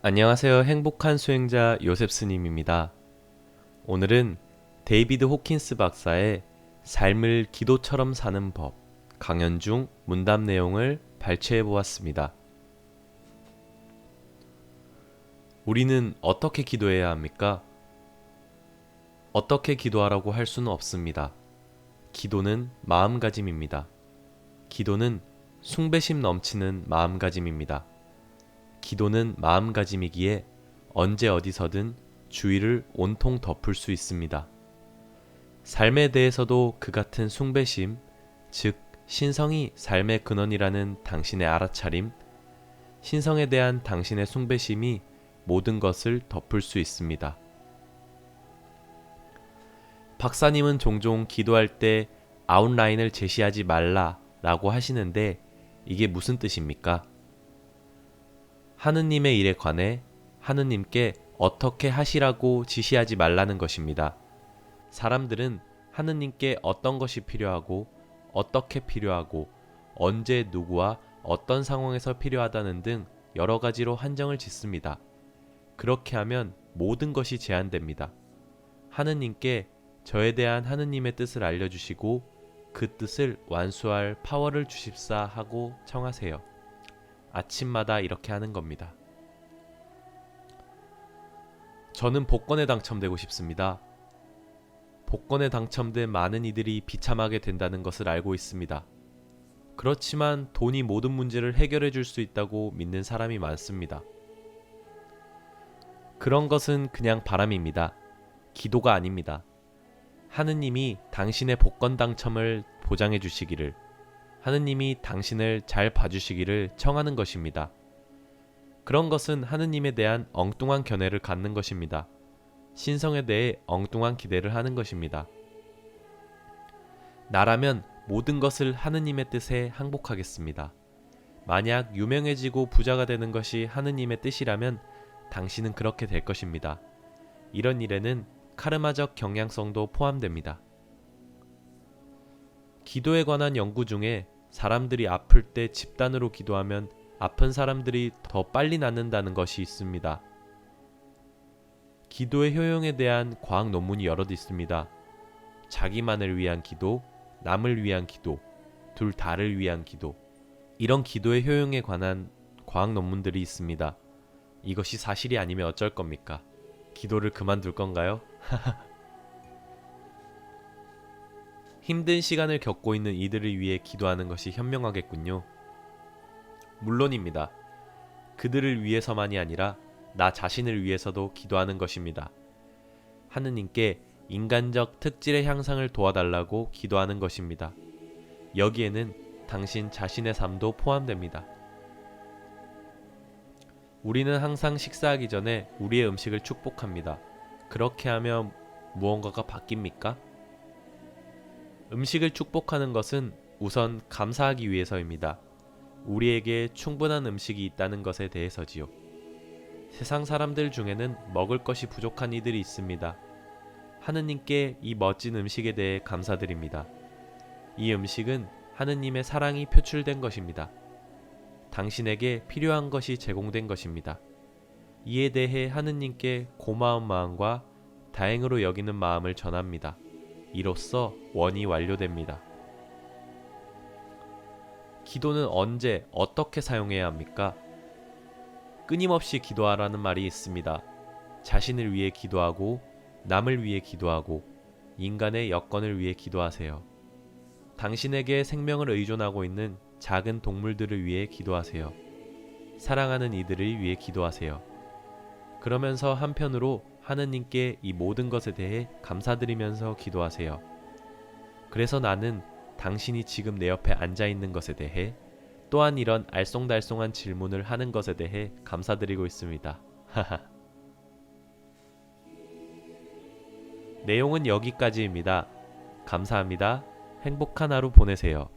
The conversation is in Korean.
안녕하세요. 행복한 수행자 요셉 스님입니다. 오늘은 데이비드 호킨스 박사의 삶을 기도처럼 사는 법 강연 중 문답 내용을 발췌해 보았습니다. 우리는 어떻게 기도해야 합니까? 어떻게 기도하라고 할 수는 없습니다. 기도는 마음가짐입니다. 기도는 숭배심 넘치는 마음가짐입니다. 기도는 마음가짐이기에 언제 어디서든 주의를 온통 덮을 수 있습니다. 삶에 대해서도 그 같은 숭배심, 즉 신성이 삶의 근원이라는 당신의 알아차림, 신성에 대한 당신의 숭배심이 모든 것을 덮을 수 있습니다. 박사님은 종종 기도할 때 아웃라인을 제시하지 말라 라고 하시는데 이게 무슨 뜻입니까? 하느님의 일에 관해 하느님께 어떻게 하시라고 지시하지 말라는 것입니다. 사람들은 하느님께 어떤 것이 필요하고 어떻게 필요하고 언제 누구와 어떤 상황에서 필요하다는 등 여러 가지로 한정을 짓습니다. 그렇게 하면 모든 것이 제한됩니다. 하느님께 저에 대한 하느님의 뜻을 알려주시고 그 뜻을 완수할 파워를 주십사 하고 청하세요. 아침마다 이렇게 하는 겁니다. 저는 복권에 당첨되고 싶습니다. 복권에 당첨된 많은 이들이 비참하게 된다는 것을 알고 있습니다. 그렇지만 돈이 모든 문제를 해결해 줄 수 있다고 믿는 사람이 많습니다. 그런 것은 그냥 바람입니다. 기도가 아닙니다. 하느님이 당신의 복권 당첨을 보장해 주시기를, 하느님이 당신을 잘 봐주시기를 청하는 것입니다. 그런 것은 하느님에 대한 엉뚱한 견해를 갖는 것입니다. 신성에 대해 엉뚱한 기대를 하는 것입니다. 나라면 모든 것을 하느님의 뜻에 항복하겠습니다. 만약 유명해지고 부자가 되는 것이 하느님의 뜻이라면 당신은 그렇게 될 것입니다. 이런 일에는 카르마적 경향성도 포함됩니다. 기도에 관한 연구 중에 사람들이 아플 때 집단으로 기도하면 아픈 사람들이 더 빨리 낫는다는 것이 있습니다. 기도의 효용에 대한 과학 논문이 여럿 있습니다. 자기만을 위한 기도, 남을 위한 기도, 둘 다를 위한 기도. 이런 기도의 효용에 관한 과학 논문들이 있습니다. 이것이 사실이 아니면 어쩔 겁니까? 기도를 그만둘 건가요? 힘든 시간을 겪고 있는 이들을 위해 기도하는 것이 현명하겠군요. 물론입니다. 그들을 위해서만이 아니라 나 자신을 위해서도 기도하는 것입니다. 하느님께 인간적 특질의 향상을 도와달라고 기도하는 것입니다. 여기에는 당신 자신의 삶도 포함됩니다. 우리는 항상 식사하기 전에 우리의 음식을 축복합니다. 그렇게 하면 무언가가 바뀝니까? 음식을 축복하는 것은 우선 감사하기 위해서입니다. 우리에게 충분한 음식이 있다는 것에 대해서지요. 세상 사람들 중에는 먹을 것이 부족한 이들이 있습니다. 하느님께 이 멋진 음식에 대해 감사드립니다. 이 음식은 하느님의 사랑이 표출된 것입니다. 당신에게 필요한 것이 제공된 것입니다. 이에 대해 하느님께 고마운 마음과 다행으로 여기는 마음을 전합니다. 이로써 원이 완료됩니다. 기도는 언제 어떻게 사용해야 합니까? 끊임없이 기도하라는 말이 있습니다. 자신을 위해 기도하고 남을 위해 기도하고 인간의 여건을 위해 기도하세요. 당신에게 생명을 의존하고 있는 작은 동물들을 위해 기도하세요. 사랑하는 이들을 위해 기도하세요. 그러면서 한편으로 하느님께 이 모든 것에 대해 감사드리면서 기도하세요. 그래서 나는 당신이 지금 내 옆에 앉아 있는 것에 대해 또한 이런 알쏭달쏭한 질문을 하는 것에 대해 감사드리고 있습니다. 내용은 여기까지입니다. 감사합니다. 행복한 하루 보내세요.